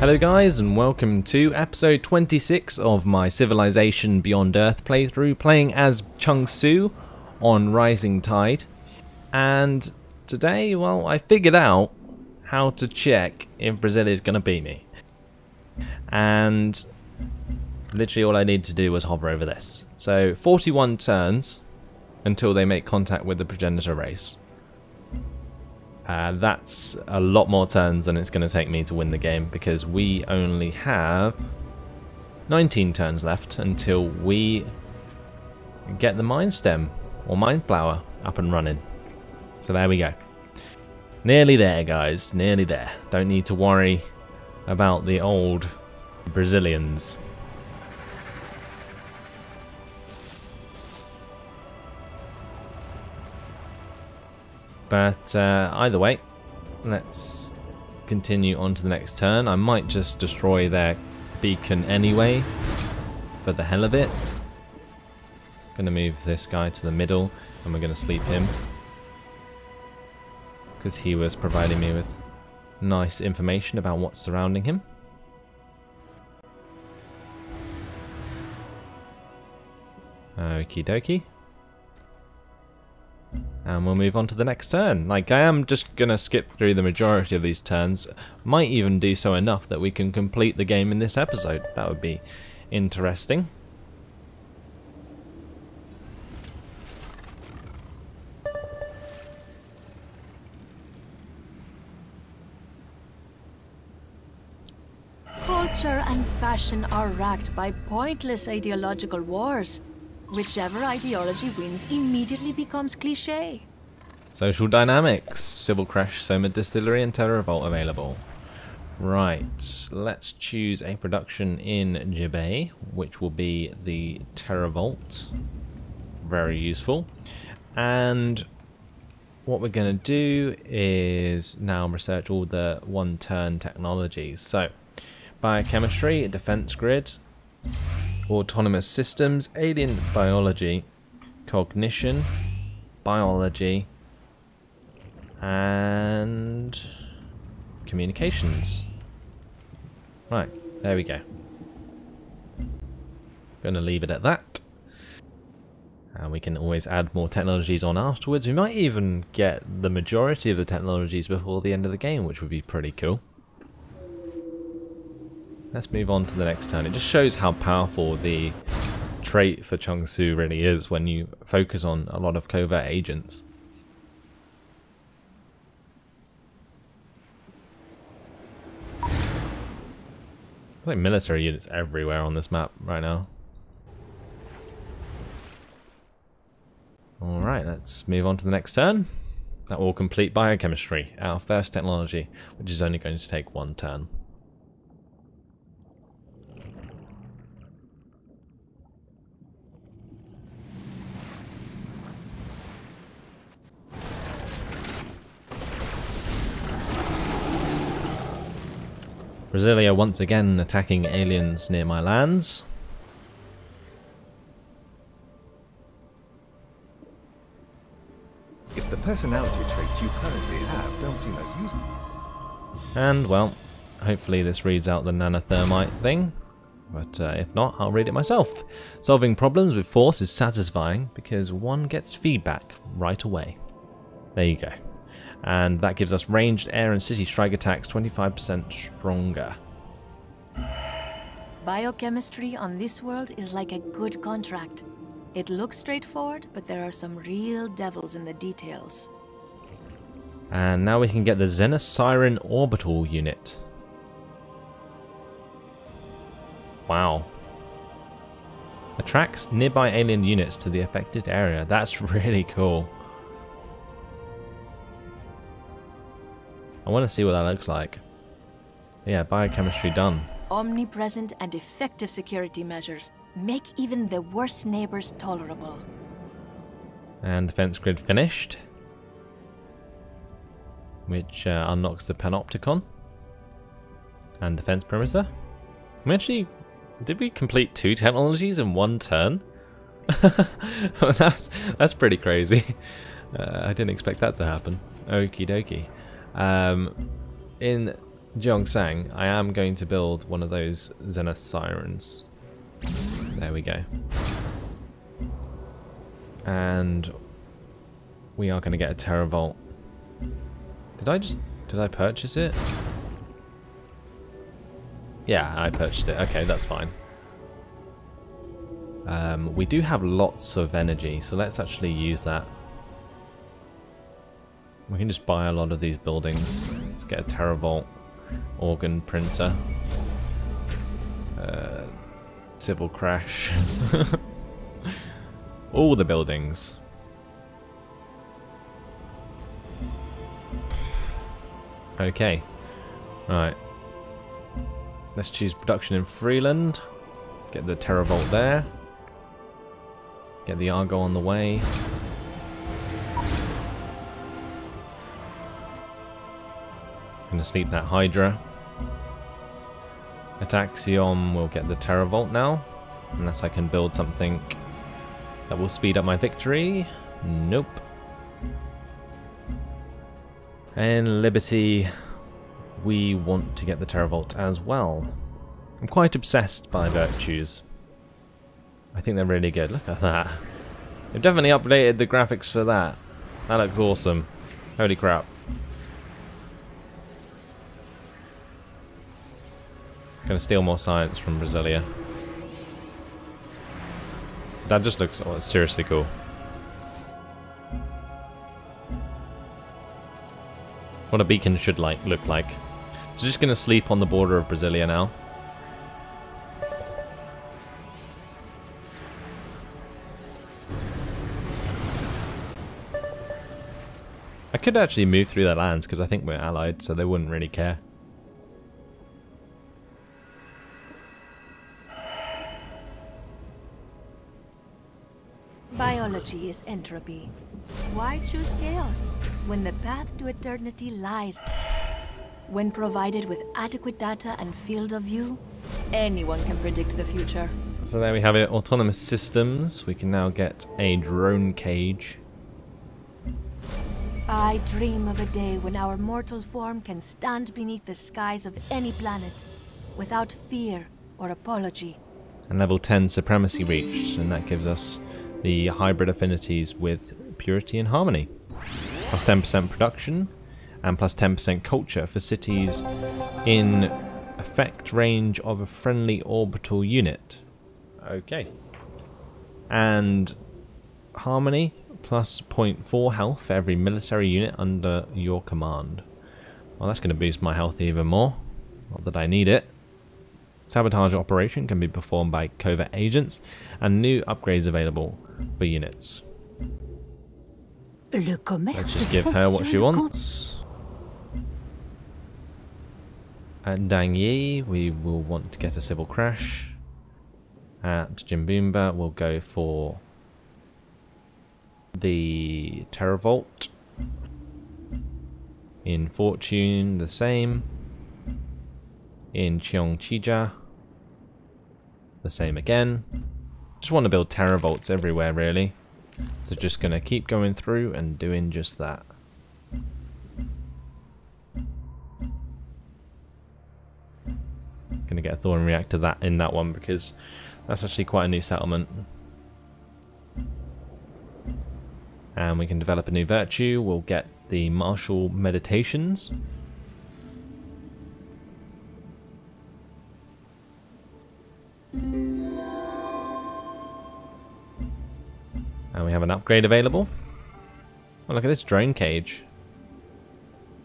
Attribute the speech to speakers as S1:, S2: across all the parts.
S1: Hello guys, and welcome to episode 26 of my Civilization Beyond Earth playthrough, playing as Chungsu on Rising Tide. And today, well, I figured out how to check if Brasilia is going to beat me. And literally all I need to do was hover over this. So 41 turns until they make contact with the progenitor race. That's a lot more turns than it's going to take me to win the game, because we only have 19 turns left until we get the Mind Stem or Mind Flower up and running. So there we go. Nearly there, guys. Nearly there. Don't need to worry about the old Brazilians. But either way, let's continue on to the next turn. I might just destroy their beacon anyway, for the hell of it. Gonna move this guy to the middle, and we're gonna sleep him, because he was providing me with nice information about what's surrounding him. Okie dokie. And we'll move on to the next turn. Like, I am just going to skip through the majority of these turns. Might even do so enough that we can complete the game in this episode. That would be interesting.
S2: Culture and fashion are racked by pointless ideological wars. Whichever ideology wins immediately becomes cliché.
S1: Social dynamics, civil crash, Soma distillery, and Terra Revolt available. Right, let's choose a production in Jibei, which will be the Terra Revolt. Very useful. And what we're going to do is now research all the one-turn technologies. So, biochemistry, defense grid, autonomous systems, alien biology, cognition, biology, and communications. Right, there we go. Gonna leave it at that. And we can always add more technologies on afterwards. We might even get the majority of the technologies before the end of the game, which would be pretty cool. Let's move on to the next turn. It just shows how powerful the trait for Chungsu really is when you focus on a lot of covert agents. There's like military units everywhere on this map right now. Alright, let's move on to the next turn. That will complete biochemistry, our first technology, which is only going to take one turn. Brasilia once again attacking aliens near my lands.
S3: If the personality traits you currently have don't seem as useful.
S1: And, well, hopefully this reads out the nanothermite thing. But if not, I'll read it myself. Solving problems with force is satisfying because one gets feedback right away. There you go. And that gives us ranged air and city strike attacks 25% stronger.
S2: Biochemistry on this world is like a good contract. It looks straightforward, but there are some real devils in the details.
S1: And now we can get the Zenith Siren Orbital Unit. Wow. Attracts nearby alien units to the affected area. That's really cool. I want to see what that looks like. Yeah, biochemistry done.
S2: Omnipresent and effective security measures make even the worst neighbors tolerable.
S1: And defense grid finished, which unlocks the panopticon and defense perimeter. Did we complete 2 technologies in one turn? That's pretty crazy. I didn't expect that to happen. Okie dokie. In Gyeongsang, I am going to build one of those Zenith Sirens. There we go. And we are going to get a Terravolt. Did I purchase it? Yeah, I purchased it. Okay, that's fine. We do have lots of energy, so let's actually use that. We can just buy a lot of these buildings. Let's get a Terravolt organ printer. Civil crash. All the buildings. Okay. Right. Let's choose production in Freeland. Get the Terravolt there. Get the Argo on the way. Gonna sleep that Hydra. Ataxion will get the Terravolt now. Unless I can build something that will speed up my victory. Nope. And Liberty, we want to get the Terravolt as well. I'm quite obsessed by virtues. I think they're really good. Look at that. They've definitely updated the graphics for that. That looks awesome. Holy crap. Gonna steal more science from Brasilia. That just looks seriously cool. What a beacon should look like. So just gonna sleep on the border of Brasilia now. I could actually move through their lands because I think we're allied, so they wouldn't really care.
S2: Biology is entropy. Why choose chaos when the path to eternity lies? When provided with adequate data and field of view, anyone can predict the future.
S1: So there we have it, autonomous systems. We can now get a drone cage.
S2: I dream of a day when our mortal form can stand beneath the skies of any planet without fear or apology.
S1: And level 10 supremacy reached, and that gives us the hybrid affinities with purity and harmony. Plus 10% production and plus 10% culture for cities in effect range of a friendly orbital unit. Okay. And harmony plus 0.4 health for every military unit under your command. Well, that's going to boost my health even more. Not that I need it. Sabotage operation can be performed by covert agents, and new upgrades available for units. Let's just give her what she wants. At Dang Yi, we will want to get a civil crash. At Jimboomba, we'll go for the Terravolt. In Fortune, the same. In Cheongchija, the same again. Just want to build Terravolts everywhere, really. So just going to keep going through and doing just that. Going to get a Thorium reactor in that one because that's actually quite a new settlement. And we can develop a new virtue. We'll get the martial meditations. And we have an upgrade available. Oh, look at this drone cage.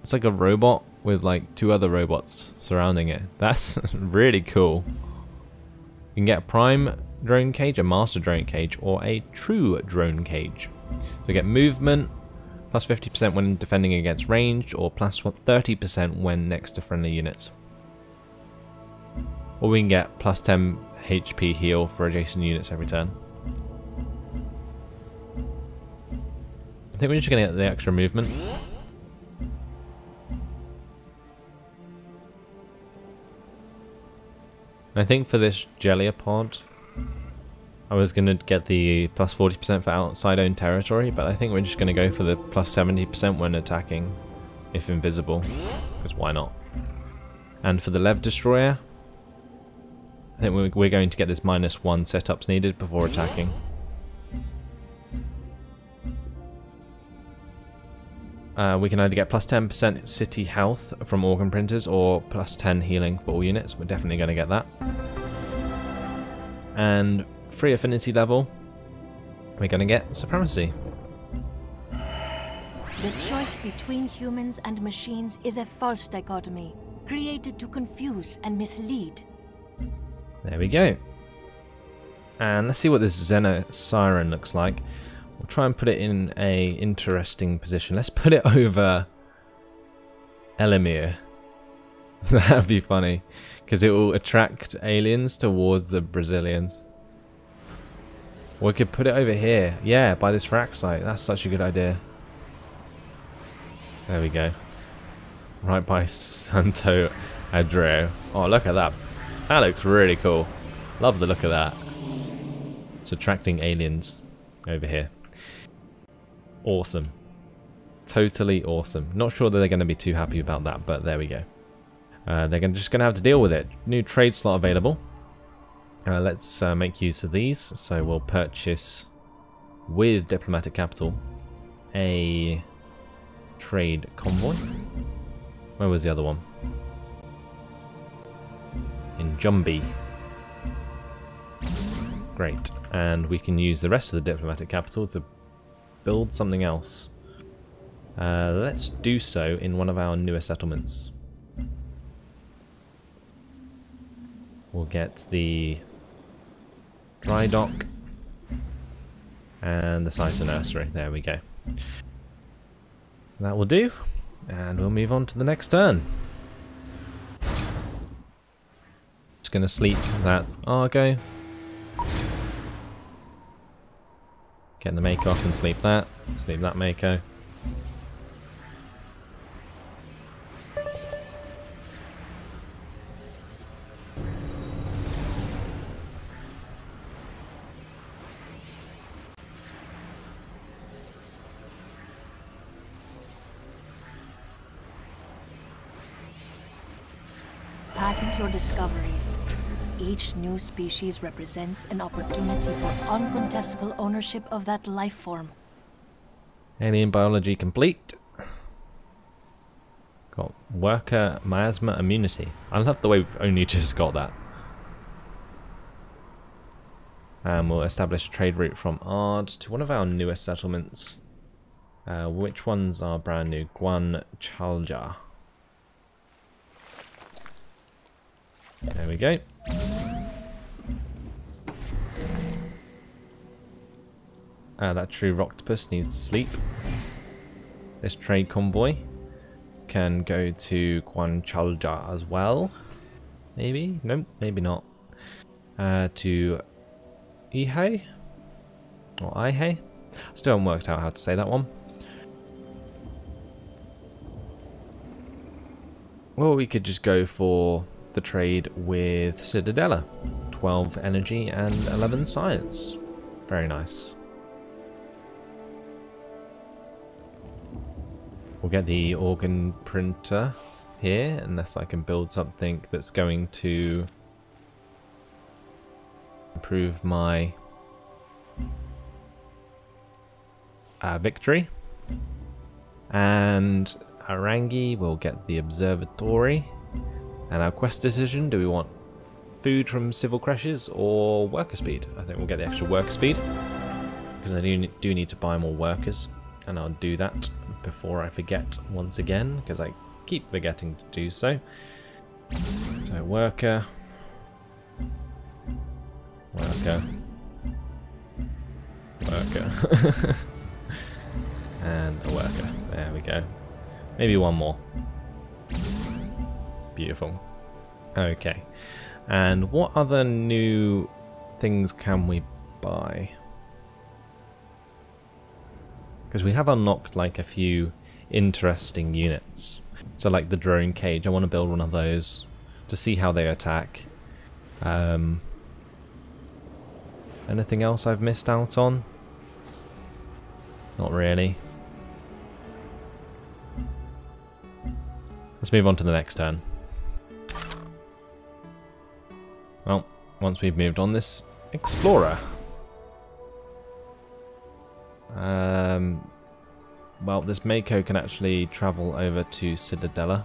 S1: It's like a robot with like 2 other robots surrounding it. That's really cool. You can get a prime drone cage, a master drone cage, or a true drone cage. So we get movement, plus 50% when defending against ranged, or plus 30% when next to friendly units. Or we can get plus 10 HP heal for adjacent units every turn. I think we're just going to get the extra movement. I think for this Jellyapod, I was going to get the plus 40% for outside owned territory, but I think we're just going to go for the plus 70% when attacking, if invisible, because why not? And for the Lev Destroyer, I think we're going to get this -1 setups needed before attacking. We can either get plus 10% Ceti health from organ printers or plus 10 healing for all units. We're definitely going to get that. And free affinity level, we're going to get supremacy.
S2: The choice between humans and machines is a false dichotomy, created to confuse and mislead.
S1: There we go. And let's see what this Xeno Siren looks like. We'll try and put it in a interesting position. Let's put it over Elamir. That'd be funny, because it will attract aliens towards the Brazilians. We could put it over here. Yeah, by this frac site. That's such a good idea. There we go. Right by Santo Adreo. Oh, look at that. That looks really cool. Love the look of that. It's attracting aliens over here. Awesome. Totally awesome. Not sure that they're going to be too happy about that, but there we go. They're just going to have to deal with it. New trade slot available. Let's make use of these. So we'll purchase with diplomatic capital a trade convoy. Where was the other one? In Jumbi. Great. And we can use the rest of the diplomatic capital to build something else. Let's do so in one of our newer settlements. We'll get the dry dock and the site of nursery. There we go. That will do, and we'll move on to the next turn. Just going to sleep that Argo. Get the Mako off and sleep that. Sleep that Mako.
S2: Patent your discoveries. Each new species represents an opportunity for uncontestable ownership of that life form.
S1: Alien biology complete. Got worker miasma immunity. I love the way we've only just got that. And we'll establish a trade route from Ard to one of our newest settlements. Which ones are brand new? Guan Chalja. There we go. That true octopus needs to sleep. This trade convoy can go to Guanchalja as well. Maybe? Nope, maybe not. To Ihei? Or Ihei? Still haven't worked out how to say that one. Or we could just go for the trade with Citadella. 12 energy and 11 science. Very nice. We'll get the organ printer here, unless I can build something that's going to improve my victory. And Arangi will get the observatory. And our quest decision, do we want food from civil crashes or worker speed? I think we'll get the extra worker speed, because I do need to buy more workers, and I'll do that before I forget once again, because I keep forgetting to do so. So worker, worker, worker, and a worker. There we go. Maybe one more. Beautiful. Okay. And what other new things can we buy? Because we have unlocked like a few interesting units. So like the drone cage, I want to build one of those to see how they attack. Anything else I've missed out on? Not really. Let's move on to the next turn. once we've moved on this explorer. Well, this Mako can actually travel over to Citadella.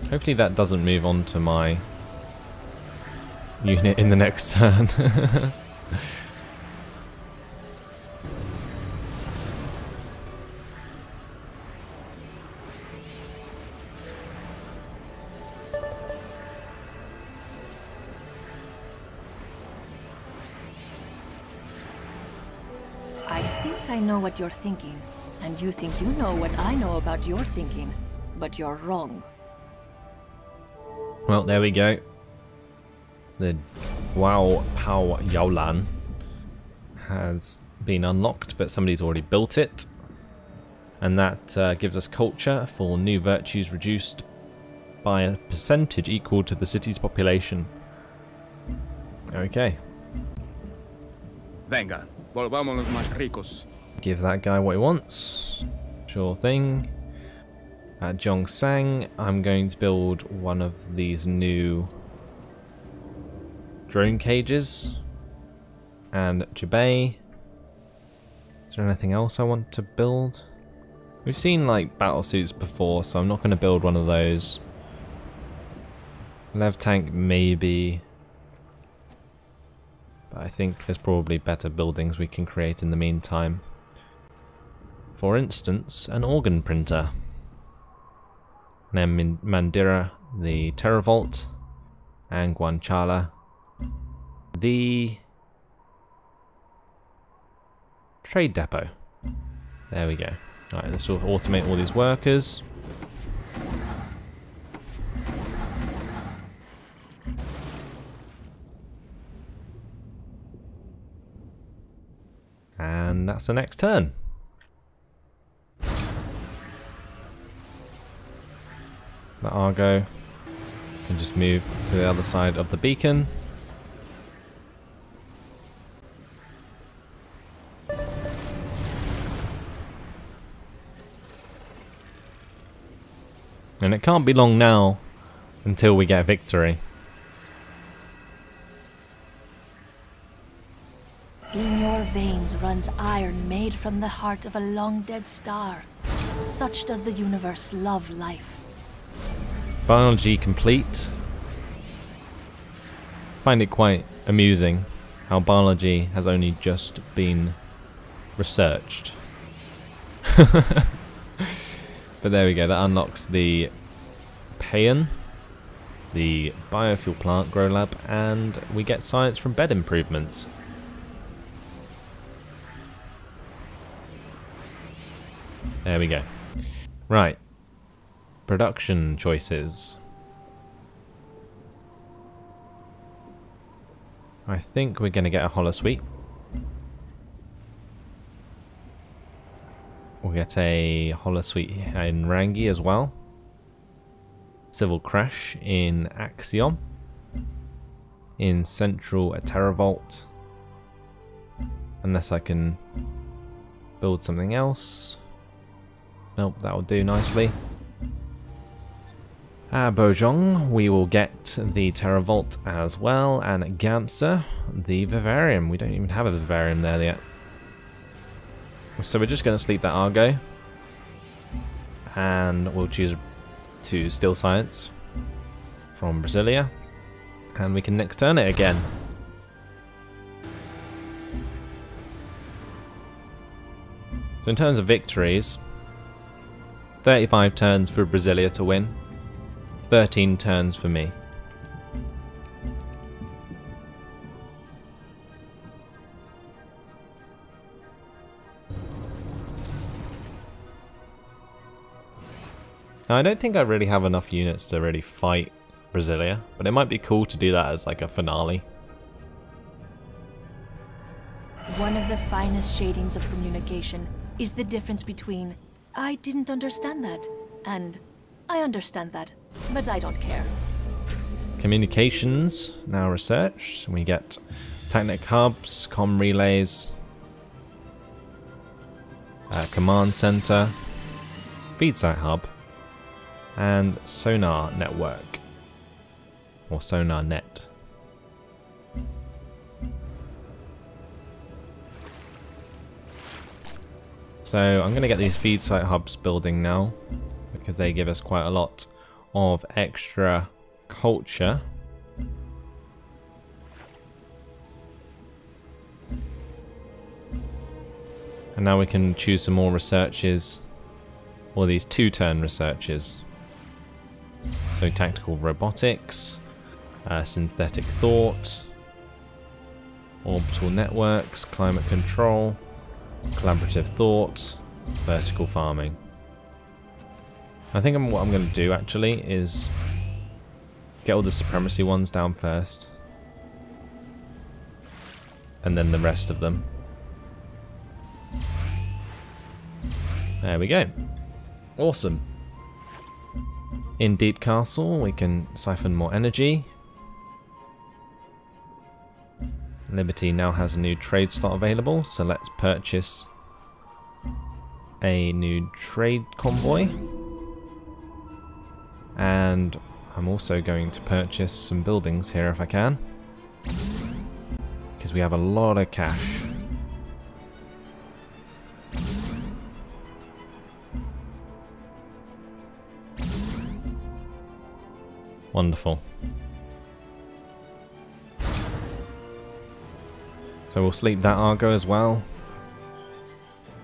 S1: Hopefully that doesn't move on to my unit in the next turn.
S2: I think I know what you're thinking, and you think you know what I know about your thinking, but you're wrong.
S1: Well, there we go. The Wow Pao Yaolan has been unlocked, but somebody's already built it. And that gives us culture for new virtues reduced by a percentage equal to the city's population. Okay.
S4: Venga, volvámonos más ricos.
S1: Give that guy what he wants. Sure thing. At Zhongsang, I'm going to build one of these new drone cages. And Jibei. Is there anything else I want to build? We've seen like battle suits before, so I'm not going to build one of those. Lev tank maybe. But I think there's probably better buildings we can create in the meantime. For instance, an organ printer. And then Mandira, the Terravault, and Guanchala, the trade depot. There we go. Alright, let's sort of automate all these workers. And that's the next turn. The Argo can just move to the other side of the beacon. And it can't be long now until we get victory.
S2: In your veins runs iron made from the heart of a long-dead star. Such does the universe love life.
S1: Biology complete. Find it quite amusing how biology has only just been researched. But there we go, that unlocks the Paean, the biofuel plant grow lab, and we get science from bed improvements. There we go. Right. Production choices. I think we're going to get a holosuite. We'll get a holosuite in Rangi as well. Civil Crash in Axiom. In Central a Terravault. Unless I can build something else. Nope, that'll do nicely. Bojong, we will get the Terravault as well, and Gamsa, the Vivarium. We don't even have a Vivarium there yet. So we're just going to sleep that Argo, and we'll choose to Still Science from Brasilia, and we can next turn it again. So in terms of victories, 35 turns for Brasilia to win. 13 turns for me. Now, I don't think I really have enough units to really fight Brasilia, but it might be cool to do that as like a finale.
S2: One of the finest shadings of communication is the difference between "I didn't understand that" and "I understand that, but I don't care."
S1: Communications now researched. We get Technic hubs, comm relays, command center, feed site hub, and sonar network, or sonar net. So I'm going to get these feed site hubs building now, because they give us quite a lot of extra culture. And now we can choose some more researches, or these 2-turn researches. So tactical robotics, synthetic thought, orbital networks, climate control, collaborative thought, vertical farming. I think what I'm going to do actually is get all the supremacy ones down first, and then the rest of them. There we go. Awesome. In Deep Castle we can siphon more energy. Liberty now has a new trade slot available, so let's purchase a new trade convoy. And I'm also going to purchase some buildings here if I can, because we have a lot of cash. Wonderful. So we'll sleep that Argo as well.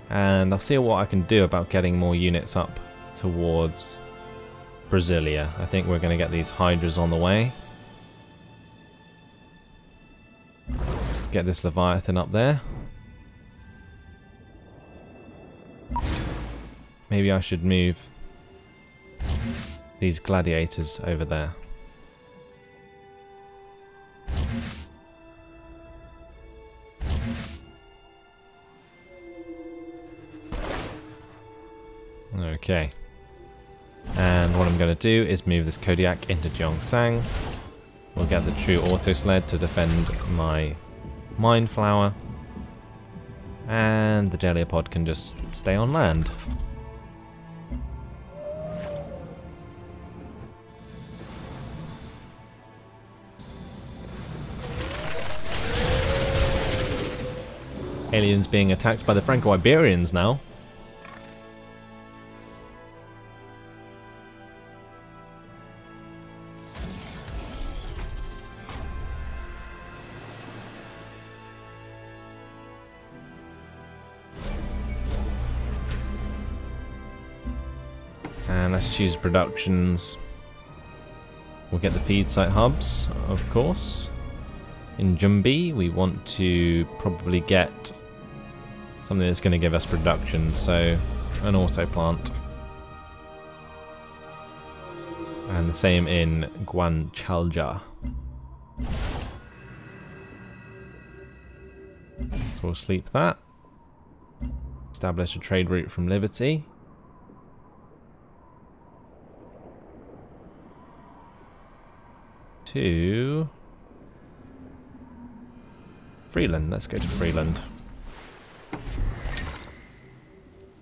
S1: And I'll see what I can do about getting more units up towards Brasilia. I think we're going to get these Hydras on the way. Get this Leviathan up there. Maybe I should move these gladiators over there. Okay. And what I'm going to do is move this Kodiak into Gyeongsang. We'll get the true auto sled to defend my mine flower. And the Jellypod can just stay on land. Aliens being attacked by the Franco-Iberians now. And let's choose productions. We'll get the feed site hubs, of course. In Jumbi, we want to probably get something that's going to give us production, so an auto plant. And the same in Guanchalja. So we'll sleep that. Establish a trade route from Liberty. To Freeland. Let's go to Freeland.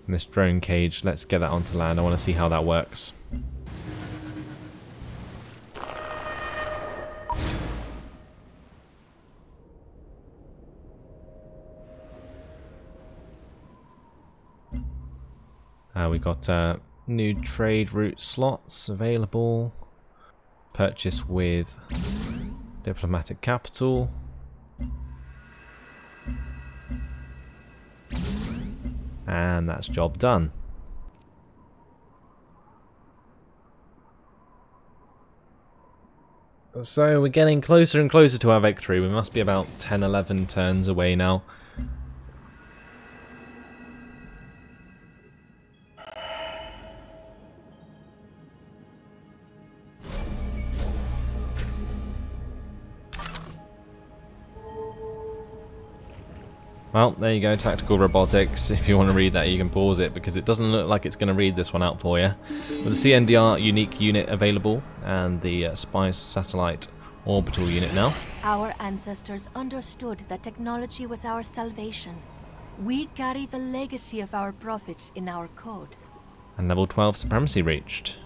S1: And this drone cage, let's get that onto land. I want to see how that works. We got new trade route slots available. Purchase with diplomatic capital. And that's job done. So we're getting closer and closer to our victory. We must be about 10-11 turns away now. Well, there you go, tactical robotics. If you want to read that, you can pause it, because it doesn't look like it's going to read this one out for you. With the CNDR unique unit available, and the Spice satellite orbital unit now.
S2: Our ancestors understood that technology was our salvation. We carry the legacy of our prophets in our code.
S1: And level 12 supremacy reached.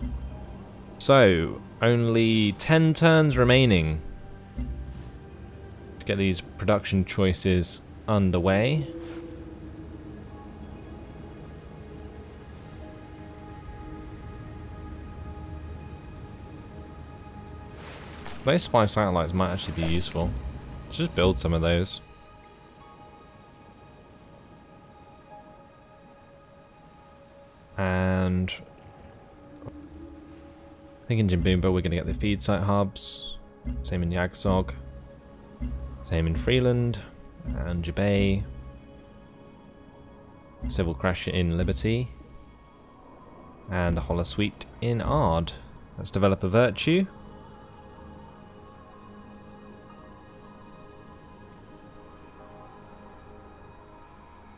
S1: So, only 10 turns remaining to get these production choices underway. Those spy satellites might actually be useful. Let's just build some of those. And I think in Jimboomba we're going to get the feed site hubs. Same in Yagsog. Same in Freeland and Jibay. Civil Crash in Liberty. And a Holosuite in Ard. Let's develop a Virtue.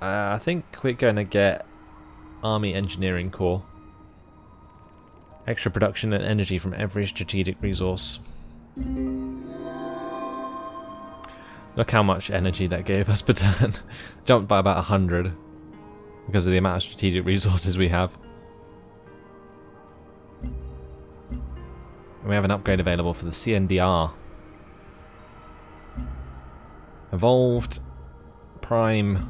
S1: I think we're going to get Army Engineering Corps. Extra production and energy from every strategic resource. Look how much energy that gave us per turn. Jumped by about 100 because of the amount of strategic resources we have. And we have an upgrade available for the CNDR. Evolved, Prime,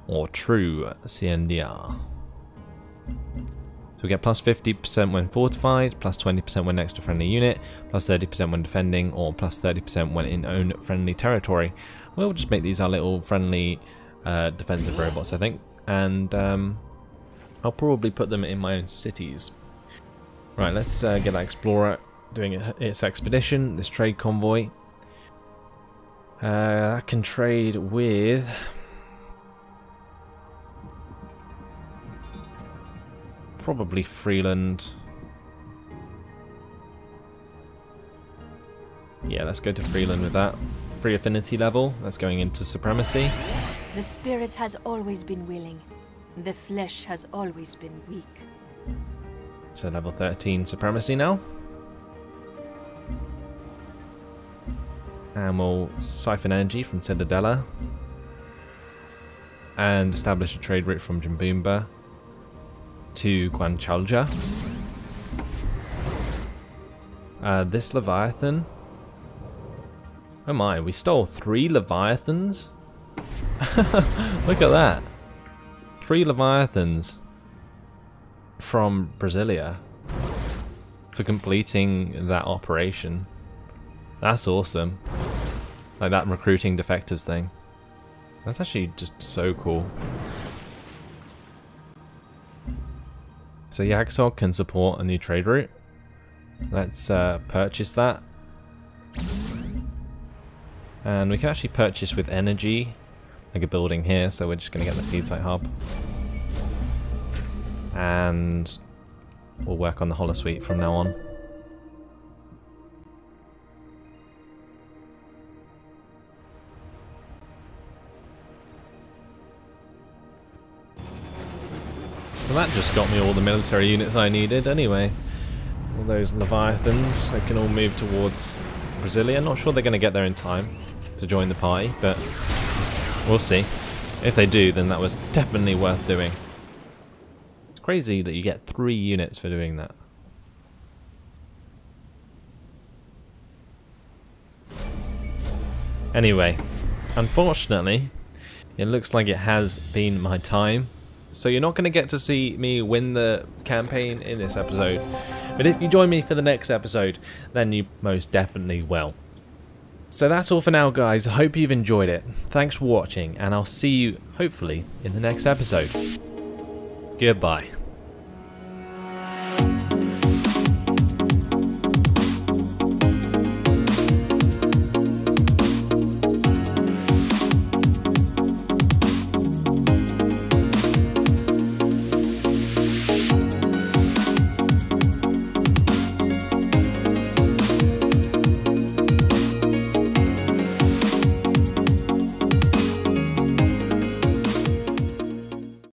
S1: or True CNDR. So we get plus 50% when fortified, plus 20% when next to friendly unit, plus 30% when defending, or plus 30% when in own friendly territory. We'll just make these our little friendly defensive robots, I think. And I'll probably put them in my own cities. Right, let's get that Explorer doing its expedition, this trade convoy. I can trade with... probably Freeland. Yeah, let's go to Freeland with that. Free affinity level. That's going into supremacy.
S2: The spirit has always been willing. The flesh has always been weak.
S1: So level 13 supremacy now. And we'll siphon energy from Citadella. And establish a trade route from Jimboomba to Guanchalja. This Leviathan. Oh my, we stole 3 Leviathans? Look at that. 3 Leviathans from Brasilia for completing that operation. That's awesome. Like that recruiting defectors thing. That's actually just so cool. So Yagsog can support a new trade route. Let's purchase that. And we can actually purchase with energy, like a building here, so we're just going to get the feed site hub. And we'll work on the Holosuite from now on. Well, that just got me all the military units I needed anyway. All those Leviathans, they can all move towards Brasilia. Not sure they're going to get there in time to join the party, but we'll see. If they do, then that was definitely worth doing. It's crazy that you get 3 units for doing that. Anyway, unfortunately, it looks like it has been my time. So you're not going to get to see me win the campaign in this episode. But if you join me for the next episode, then you most definitely will. So that's all for now, guys. I hope you've enjoyed it. Thanks for watching, and I'll see you, hopefully, in the next episode. Goodbye.